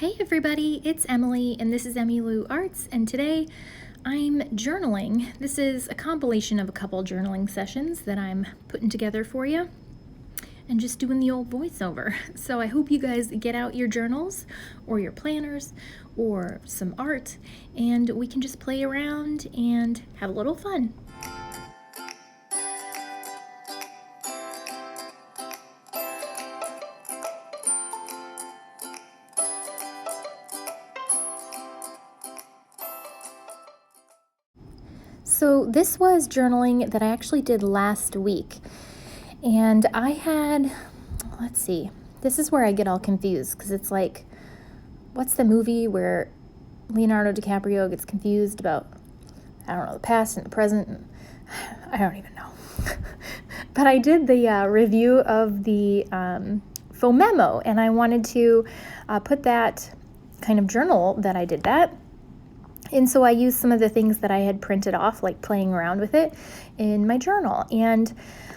Hey everybody, it's Emily and this is Emmylou Arts, and today I'm journaling. This is a compilation of a couple journaling sessions that I'm putting together for you and just doing the old voiceover. So I hope you guys get out your journals or your planners or some art and we can just play around and have a little fun. So this was journaling that I actually did last week, and I had, let's see, this is where I get all confused because it's like, what's the movie where Leonardo DiCaprio gets confused about, I don't know, the past and the present, and I don't even know. But I did the review of the faux memo, and I wanted to put that kind of journal that I did that. And so I used some of the things that I had printed off, like playing around with it in my journal. And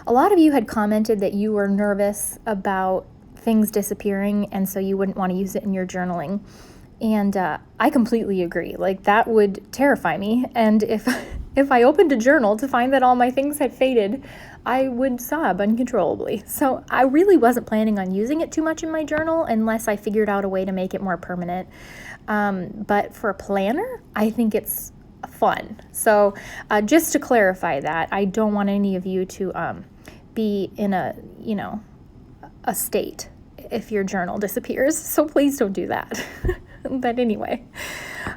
a lot of you had commented that you were nervous about things disappearing, and so you wouldn't want to use it in your journaling. And I completely agree. Like, that would terrify me. And if I opened a journal to find that all my things had faded, I would sob uncontrollably. So I really wasn't planning on using it too much in my journal unless I figured out a way to make it more permanent. But for a planner, I think it's fun. So just to clarify that, I don't want any of you to be in a state if your journal disappears. So please don't do that. But anyway,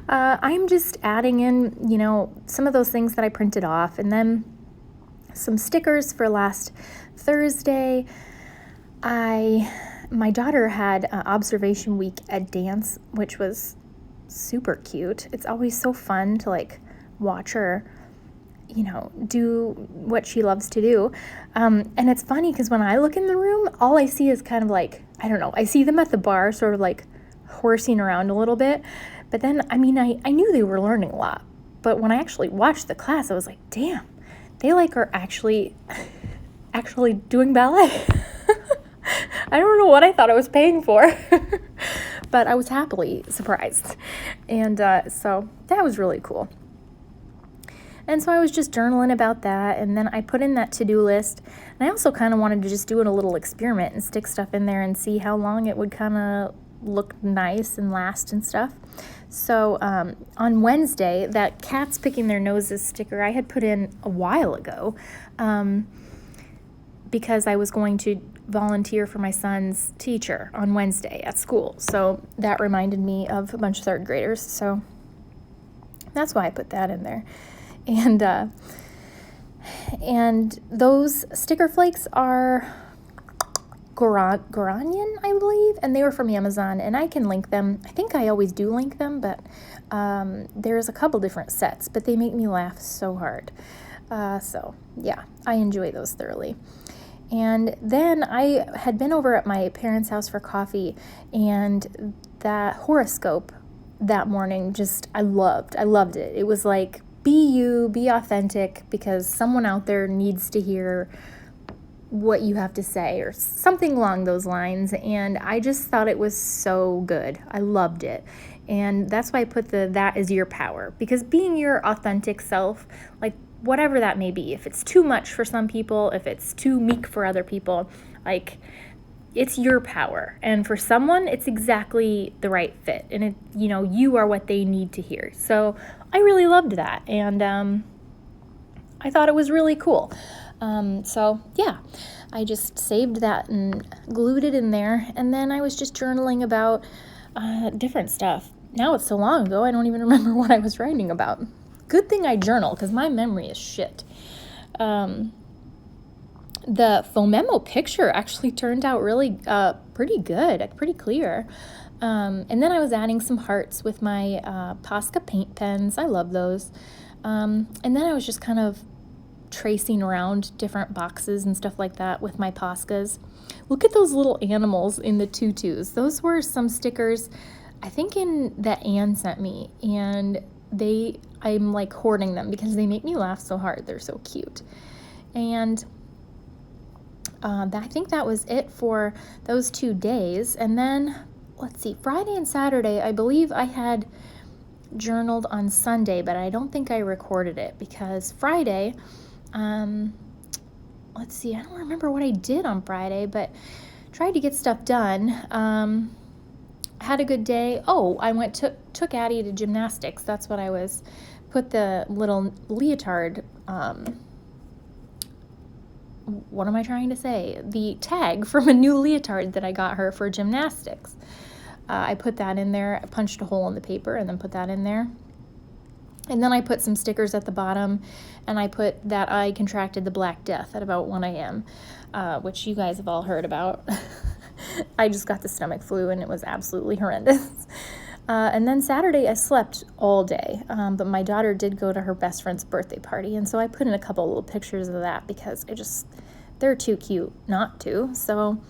I'm just adding in, some of those things that I printed off, and then some stickers for last Thursday. My daughter had observation week at dance, which was super cute. It's always so fun to watch her, do what she loves to do. And it's funny because when I look in the room, all I see is kind of I see them at the bar sort of horsing around a little bit. But then, I knew they were learning a lot. But when I actually watched the class, I was like, damn, they are actually doing ballet. I don't know what I thought I was paying for, but I was happily surprised. And so that was really cool. And so I was just journaling about that, and then I put in that to-do list. And I also kind of wanted to just do a little experiment and stick stuff in there and see how long it would kind of look nice and last and stuff. So on Wednesday, that cats picking their noses sticker I had put in a while ago because I was going to volunteer for my son's teacher on Wednesday at school. So that reminded me of a bunch of third graders. So that's why I put that in there. And those sticker flakes are Goranian, I believe, and they were from Amazon, and I can link them. I think I always do link them, but there's a couple different sets, but they make me laugh so hard. So yeah, I enjoy those thoroughly. And then I had been over at my parents' house for coffee, and that horoscope that morning, I loved it. It was like, be you, be authentic, because someone out there needs to hear what you have to say, or something along those lines. And I just thought it was so good. I loved it. And that's why I put that is your power, because being your authentic self, whatever that may be, if it's too much for some people, if it's too meek for other people, it's your power. And for someone, it's exactly the right fit. And you are what they need to hear. So I really loved that. And I thought it was really cool. So yeah, I just saved that and glued it in there. And then I was just journaling about different stuff. Now it's so long ago, I don't even remember what I was writing about. Good thing I journal, because my memory is shit. The faux memo picture actually turned out really pretty good, pretty clear. And then I was adding some hearts with my Posca paint pens. I love those. And then I was just kind of tracing around different boxes and stuff like that with my Poscas. Look at those little animals in the tutus. Those were some stickers, I think, that Anne sent me, and I'm hoarding them because they make me laugh so hard. They're so cute. And I think that was it for those 2 days. And then let's see, Friday and Saturday, I believe I had journaled on Sunday, but I don't think I recorded it because Friday, let's see, I don't remember what I did on Friday, but tried to get stuff done. Had a good day. Oh, I took Addie to gymnastics. That's what I was, put the little leotard, what am I trying to say? The tag from a new leotard that I got her for gymnastics. I put that in there. I punched a hole in the paper and then put that in there. And then I put some stickers at the bottom, and I put that I contracted the Black Death at about 1 a.m., which you guys have all heard about. I just got the stomach flu, and it was absolutely horrendous. And then Saturday, I slept all day, but my daughter did go to her best friend's birthday party, and so I put in a couple little pictures of that because they're too cute not to. So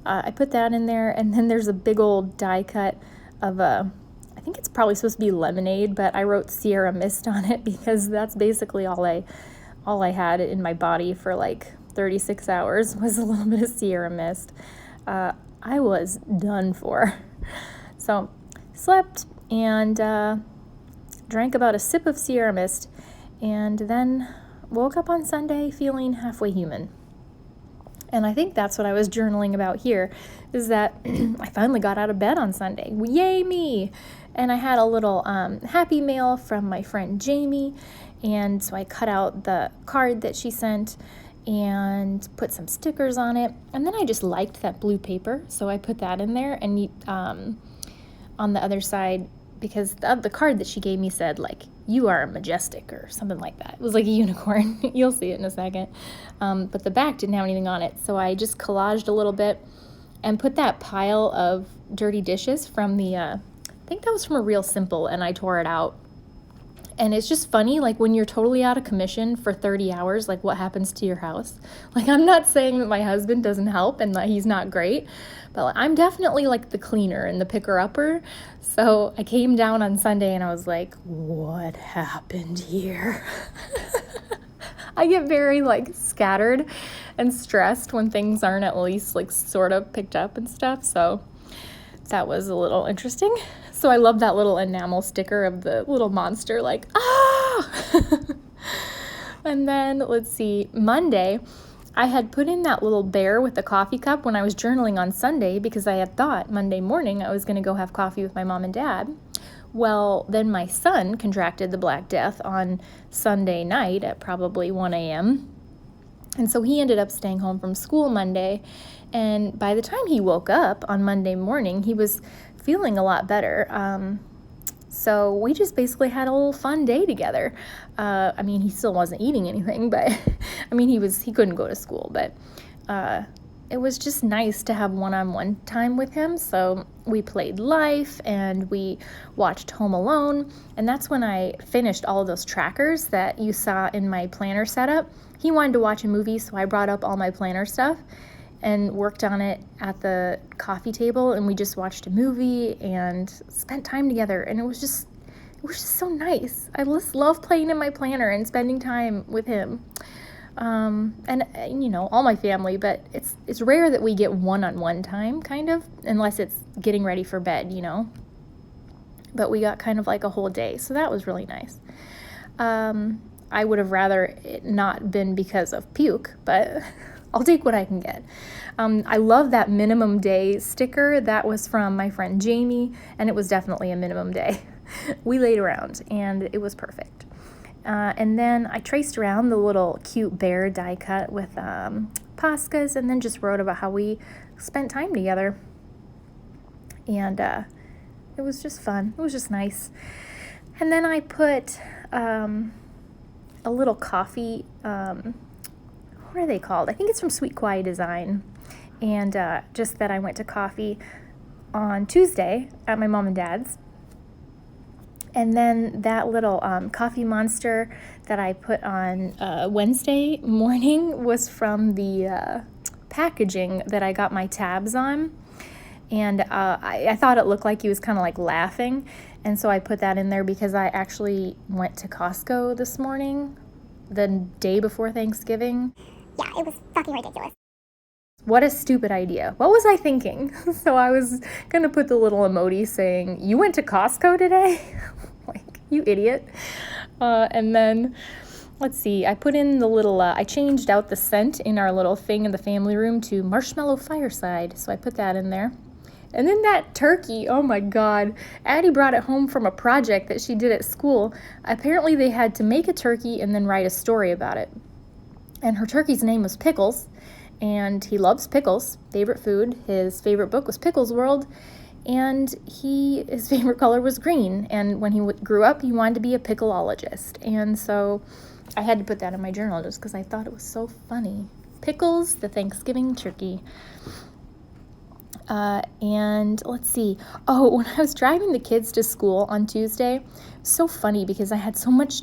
I put that in there, and then there's a big old die cut of I think it's probably supposed to be lemonade, but I wrote Sierra Mist on it because that's basically all I had in my body for like 36 hours was a little bit of Sierra Mist. I was done for. So slept and drank about a sip of Sierra Mist, and then woke up on Sunday feeling halfway human. And I think that's what I was journaling about here, is that I finally got out of bed on Sunday. Yay me! And I had a little happy mail from my friend Jamie, and so I cut out the card that she sent and put some stickers on it. And then I just liked that blue paper, so I put that in there, and on the other side, because the card that she gave me said, like, you are majestic or something like that. It was like a unicorn. You'll see it in a second. But the back didn't have anything on it, so I just collaged a little bit and put that pile of dirty dishes from I think that was from a Real Simple, and I tore it out. And it's just funny, like, when you're totally out of commission for 30 hours, like, what happens to your house? Like, I'm not saying that my husband doesn't help and that he's not great, but I'm definitely, like, the cleaner and the picker-upper. So I came down on Sunday and I was like, what happened here? I get very, like, scattered and stressed when things aren't at least, like, sort of picked up and stuff, so that was a little interesting. So I love that little enamel sticker of the little monster, like, ah! And then, let's see, Monday, I had put in that little bear with the coffee cup when I was journaling on Sunday because I had thought Monday morning I was going to go have coffee with my mom and dad. Well, then my son contracted the Black Death on Sunday night at probably 1 a.m., and so he ended up staying home from school Monday, and by the time he woke up on Monday morning, he was feeling a lot better. So we just basically had a little fun day together. I mean, he still wasn't eating anything, but I mean, he couldn't go to school, but it was just nice to have one-on-one time with him. So we played Life and we watched Home Alone, and that's when I finished all of those trackers that you saw in my planner setup. He wanted to watch a movie, so I brought up all my planner stuff and worked on it at the coffee table, and we just watched a movie and spent time together, and it was just so nice. I just love playing in my planner and spending time with him. And you know, all my family, but it's rare that we get one-on-one time, kind of, unless it's getting ready for bed, you know. But we got kind of like a whole day, so that was really nice. I would have rather it not been because of puke, but I'll take what I can get. I love that minimum day sticker. That was from my friend Jamie, and it was definitely a minimum day. We laid around, and it was perfect. And then I traced around the little cute bear die cut with Poscas, and then just wrote about how we spent time together. And it was just fun. It was just nice. And then I put a little coffee, what are they called? I think it's from Sweet Quiet Design. And just that I went to coffee on Tuesday at my mom and dad's. And then that little coffee monster that I put on Wednesday morning was from the packaging that I got my tabs on. And I thought it looked like he was kind of like laughing. And so I put that in there because I actually went to Costco this morning, the day before Thanksgiving. Yeah, it was fucking ridiculous. What a stupid idea. What was I thinking? So I was going to put the little emoji saying, "You went to Costco today?" Like, you idiot. And then, let's see, I put in the little, I changed out the scent in our little thing in the family room to Marshmallow Fireside. So I put that in there. And then that turkey, oh my God, Addie brought it home from a project that she did at school. Apparently they had to make a turkey and then write a story about it. And her turkey's name was Pickles, and he loves pickles, favorite food. His favorite book was Pickles World, and his favorite color was green. And when he grew up, he wanted to be a pickleologist. And so I had to put that in my journal just because I thought it was so funny. Pickles, the Thanksgiving turkey. And let's see. Oh, when I was driving the kids to school on Tuesday, it was so funny because I had so much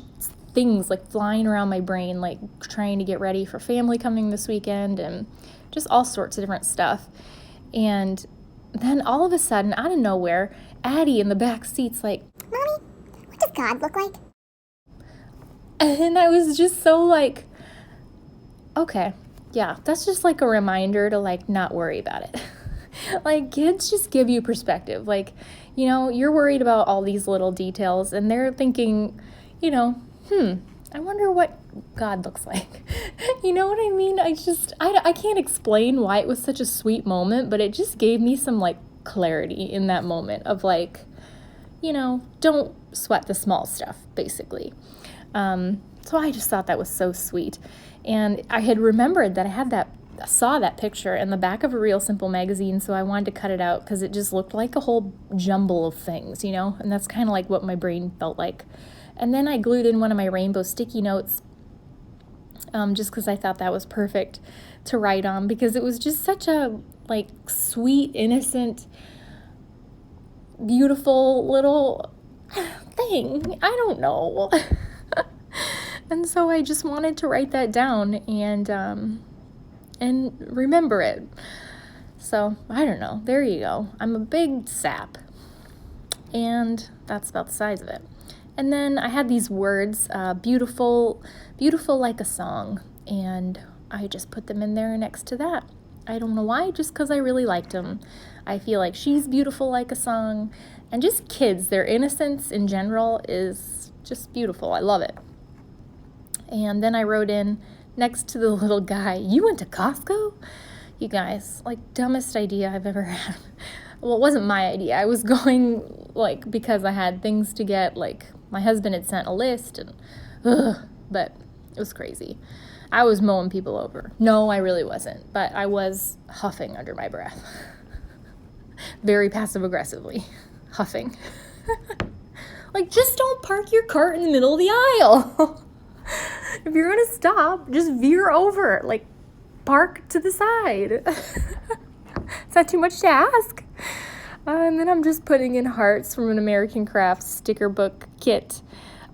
things like flying around my brain, like trying to get ready for family coming this weekend and just all sorts of different stuff. And then all of a sudden, out of nowhere, Addie in the back seat's like, "Mommy, what does God look like?" And I was just so like, okay, yeah, that's just like a reminder to like not worry about it. Like, kids just give you perspective. Like, you know, you're worried about all these little details and they're thinking, you know, I wonder what God looks like. You know what I mean? I can't explain why it was such a sweet moment, but it just gave me some like clarity in that moment of like, you know, don't sweat the small stuff, basically. So I just thought that was so sweet. And I had remembered that I saw that picture in the back of a Real Simple magazine, so I wanted to cut it out because it just looked like a whole jumble of things, you know? And that's kind of like what my brain felt like. And then I glued in one of my rainbow sticky notes just because I thought that was perfect to write on, because it was just such a like sweet, innocent, beautiful little thing. I don't know. And so I just wanted to write that down and remember it. So I don't know. There you go. I'm a big sap. And that's about the size of it. And then I had these words, beautiful like a song, and I just put them in there next to that. I don't know why, just because I really liked them. I feel like she's beautiful like a song, and just kids, their innocence in general is just beautiful. I love it. And then I wrote in next to the little guy, "You went to Costco?" You guys, like, dumbest idea I've ever had. Well, it wasn't my idea. I was going, like, because I had things to get, like, my husband had sent a list, and, but it was crazy. I was mowing people over. No, I really wasn't, but I was huffing under my breath. Very passive-aggressively huffing. Like, just don't park your cart in the middle of the aisle. If you're going to stop, just veer over, like, park to the side. Is that too much to ask? And then I'm just putting in hearts from an American Crafts sticker book kit.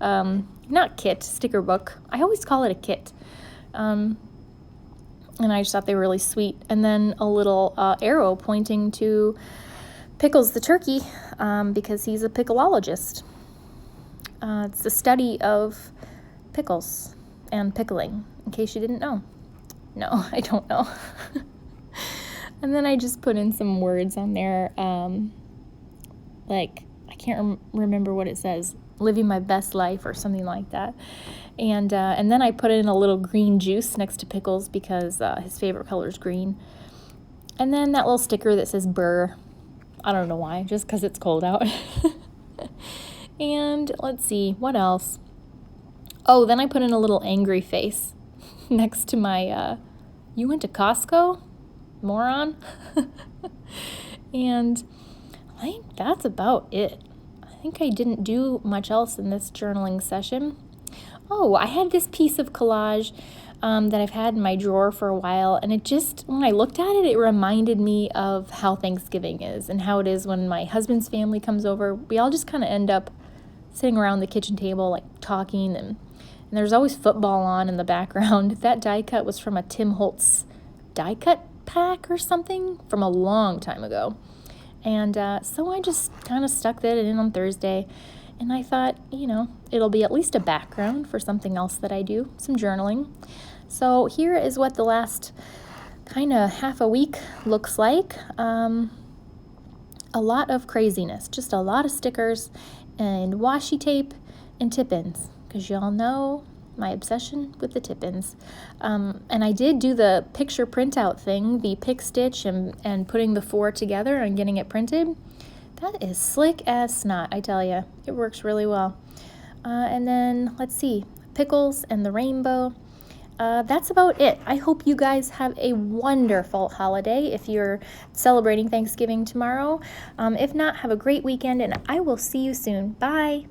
Not kit, sticker book. I always call it a kit. And I just thought they were really sweet. And then a little arrow pointing to Pickles the turkey, because he's a pickleologist. It's the study of pickles and pickling, in case you didn't know. No, I don't know. And then I just put in some words on there, like, I can't remember what it says, living my best life or something like that. And then I put in a little green juice next to Pickles because his favorite color is green. And then that little sticker that says Burr. I don't know why, just because it's cold out. And let's see, what else? Oh, then I put in a little angry face next to my, "You went to Costco, moron?" And I think that's about it. I think I didn't do much else in this journaling session. Oh, I had this piece of collage that I've had in my drawer for a while, and it just, when I looked at it, it reminded me of how Thanksgiving is and how it is when my husband's family comes over. We all just kind of end up sitting around the kitchen table, like, talking, and there's always football on in the background. That die cut was from a Tim Holtz die cut pack or something from a long time ago. And so I just kind of stuck that in on Thursday. And I thought, you know, it'll be at least a background for something else that I do, some journaling. So here is what the last kind of half a week looks like. A lot of craziness, just a lot of stickers and washi tape and tip-ins, because y'all know my obsession with the tip-ins. And I did do the picture printout thing, the pick stitch and putting the 4 together and getting it printed. That is slick as snot, I tell you. It works really well. And then, let's see, pickles and the rainbow. That's about it. I hope you guys have a wonderful holiday if you're celebrating Thanksgiving tomorrow. If not, have a great weekend, and I will see you soon. Bye.